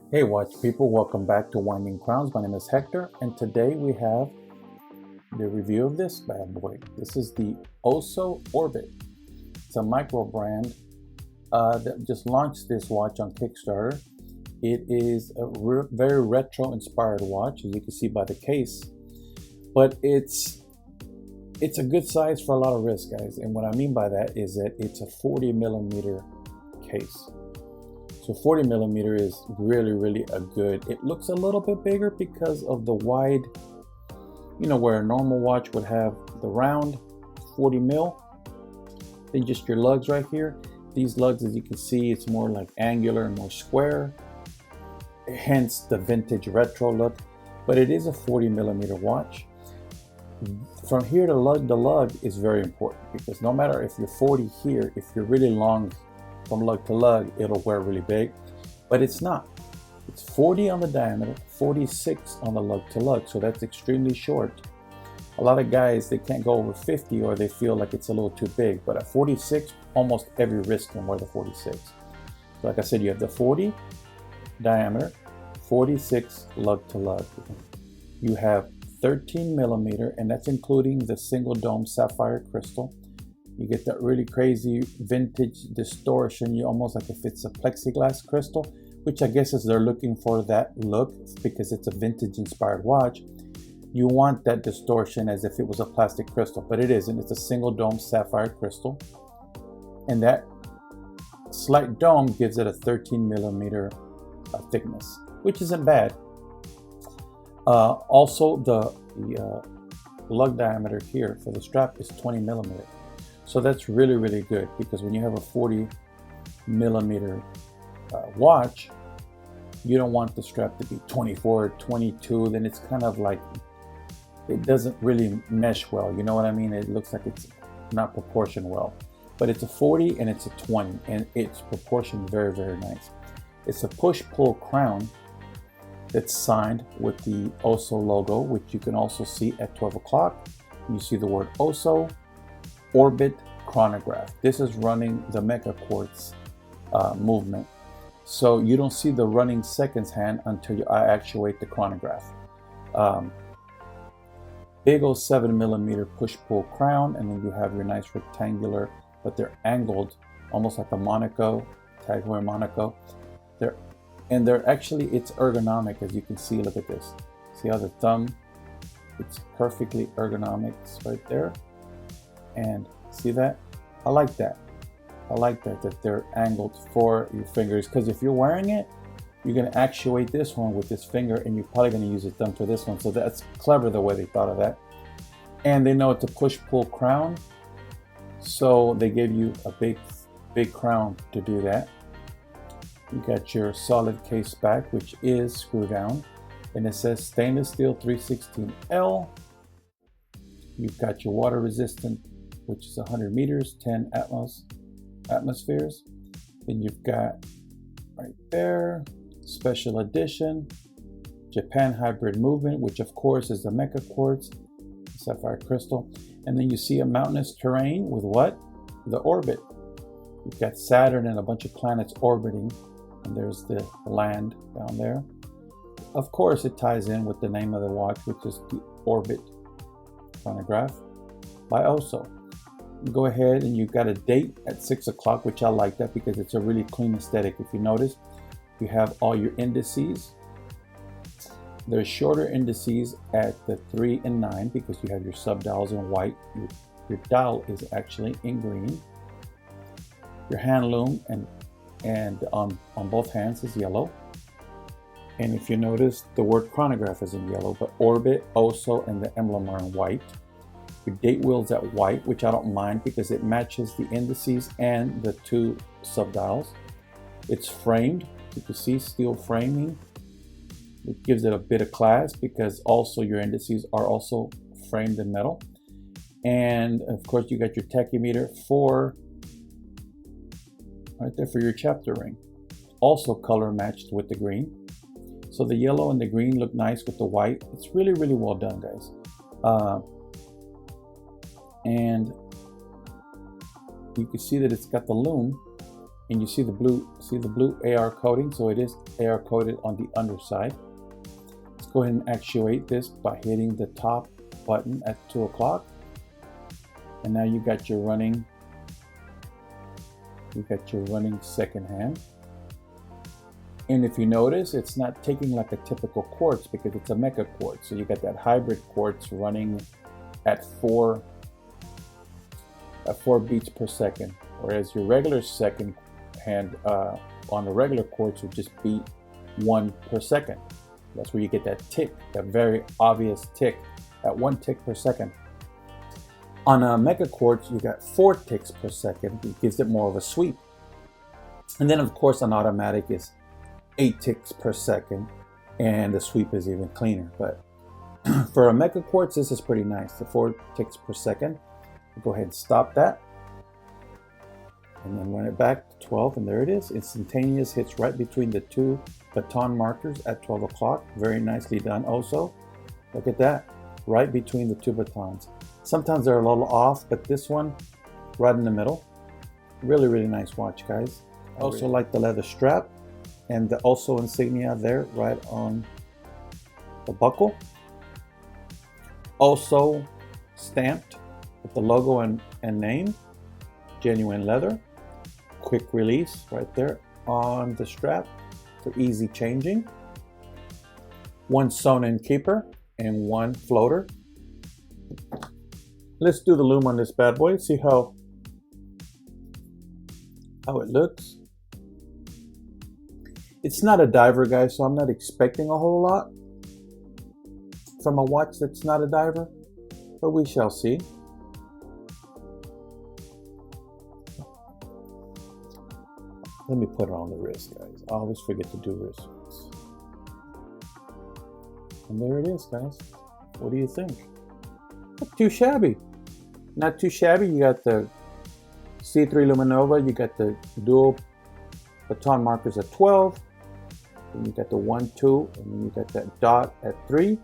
Hey watch people, welcome back to Winding Crowns. My name is Hector and today we have the review of this bad boy. This is the Oso Orbit. It's a micro brand that just launched this watch on Kickstarter. It is a very retro inspired watch, as you can see by the case, but it's a good size for a lot of risk, guys. And what I mean by that is that it's a 40 millimeter case. So 40 millimeter is really a good. It looks a little bit bigger because of the wide, where a normal watch would have the round 40 mil, then just your lugs right here. These lugs, as you can see, it's more like angular and more square, hence the vintage retro look. But it is a 40 millimeter watch. From here to lug, the lug is very important because no matter if you're 40 here, if you're really long from lug to lug, it'll wear really big, but it's not. It's 40 on the diameter, 46 on the lug to lug, so that's extremely short. A lot of guys, they can't go over 50 or they feel like it's a little too big, but at 46, almost every wrist can wear the 46. So like I said, you have the 40 diameter, 46 lug to lug. You have 13 millimeter, and that's including the single dome sapphire crystal. You get that really crazy vintage distortion. You almost like if it's a plexiglass crystal, which I guess is they're looking for that look because it's a vintage inspired watch. You want that distortion as if it was a plastic crystal, but it isn't. It's a single dome sapphire crystal. And that slight dome gives it a 13 millimeter thickness, which isn't bad. Also, the lug diameter here for the strap is 20 millimeter. So that's really good because when you have a 40 millimeter watch, you don't want the strap to be 24, 22. Then it's kind of like, it doesn't really mesh well. You know what I mean? It looks like it's not proportioned well. But it's a 40 and it's a 20, and it's proportioned very nice. It's a push-pull crown that's signed with the Oso logo, which you can also see at 12 o'clock. You see the word Oso Orbit chronograph. This is running the Mecha Quartz movement. So you don't see the running seconds hand until I actuate the chronograph. Big old 7 millimeter push-pull crown, and then you have your nice rectangular, but they're angled, almost like a Monaco, Tag Heuer Monaco. They're actually, it's ergonomic, as you can see. Look at this. See how the thumb, it's perfectly ergonomic right there. And see that? I like that. I like that they're angled for your fingers, because if you're wearing it, you're going to actuate this one with this finger, and you're probably going to use your thumb for this one. So that's clever the way they thought of that. And they know it's a push-pull crown, so they gave you a big crown to do that. You got your solid case back, which is screw down, and it says stainless steel 316L. You've got your water resistant, which is 100 meters, 10 atmospheres. Then you've got right there, special edition, Japan hybrid movement, which of course is the Mecha Quartz, sapphire crystal. And then you see a mountainous terrain with what? The orbit. You've got Saturn and a bunch of planets orbiting, and there's the land down there. Of course, it ties in with the name of the watch, which is the Orbit chronograph by Oso. Go ahead, and you've got a date at 6 o'clock, which I like that because it's a really clean aesthetic. If you notice, you have all your indices. There's shorter indices at the 3 and 9 because you have your sub-dials in white. Your dial is actually in green. Your hand loom and on both hands is yellow. And if you notice, the word chronograph is in yellow, but Orbit, Oso, and the emblem are in white. Your date wheel's at white, which I don't mind because it matches the indices and the two sub-dials. It's framed. You can see steel framing. It gives it a bit of class because also your indices are also framed in metal. And of course, you got your tachymeter right there for your chapter ring. Also color matched with the green. So the yellow and the green look nice with the white. It's really well done, guys. And you can see that it's got the loom And you see the blue AR coating, so it is AR coated on the underside. Let's go ahead and actuate this by hitting the top button at 2 o'clock. And now you got your running second hand. And if you notice, it's not taking like a typical quartz because it's a mecha quartz. So you got that hybrid quartz running at 4 beats per second, whereas your regular second hand on the regular quartz would just beat 1 per second. That's where you get that tick, that very obvious tick, at 1 tick per second. On a mecha quartz, you got 4 ticks per second. It gives it more of a sweep. And then of course on automatic is 8 ticks per second, and the sweep is even cleaner. But for a mecha quartz, this is pretty nice, the 4 ticks per second. Go ahead and stop that, and then run it back to 12, and there it is. Instantaneous hits right between the 2 baton markers at 12 o'clock. Very nicely done, Oso. Look at that, right between the 2 batons. Sometimes they're a little off, but this one, right in the middle. Really, really nice watch, guys. I also like the leather strap and the Oso insignia there, right on the buckle. Also stamped with the logo and name, genuine leather. Quick release right there on the strap for easy changing. 1 sewn-in keeper and 1 floater. Let's do the loom on this bad boy, see how it looks. It's not a diver, guys, so I'm not expecting a whole lot from a watch that's not a diver, but we shall see. Let me put it on the wrist, guys. I always forget to do wristwatches. And there it is, guys. What do you think? Not too shabby. Not too shabby. You got the C3 Luminova. You got the dual baton markers at 12. Then you got the 1, 2, and then you got that dot at 3.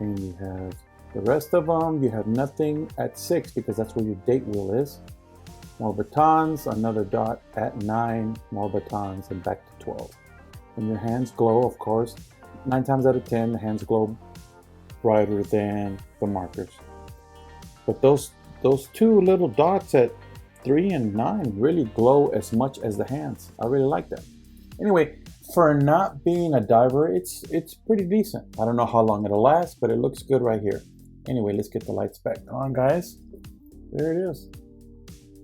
And you have the rest of them. You have nothing at 6 because that's where your date wheel is. More batons, another dot at 9, more batons, and back to 12. And your hands glow, of course. 9 times out of 10, the hands glow brighter than the markers. But those 2 little dots at 3 and 9 really glow as much as the hands. I really like that. Anyway, for not being a diver, it's pretty decent. I don't know how long it'll last, but it looks good right here. Anyway, let's get the lights back on, guys. There it is.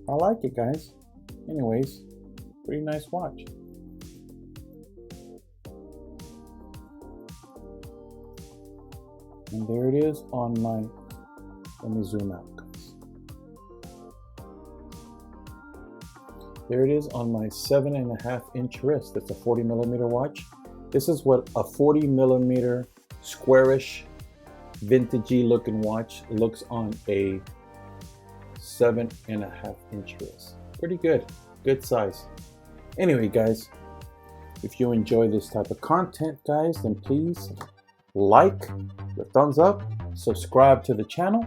I like it, guys. Anyways, pretty nice watch. And there it is on my, let me zoom out, guys. There it is on my 7.5-inch wrist. That's a 40mm watch. This is what a 40mm squarish, vintagey looking watch looks on a 7.5-inch wrist. Pretty good size. Anyway, guys, if you enjoy this type of content, guys, then please like, the thumbs up, subscribe to the channel,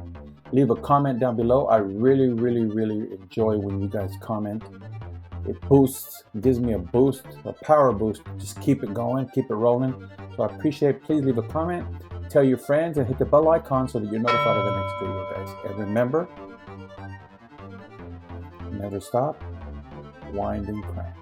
leave a comment down below. I really enjoy when you guys comment. It boosts, gives me a boost, a power boost. Just keep it going, keep it rolling. So I appreciate it. Please leave a comment, tell your friends, and hit the bell icon so that you're notified of the next video, guys. And remember, never stop, wind and crank.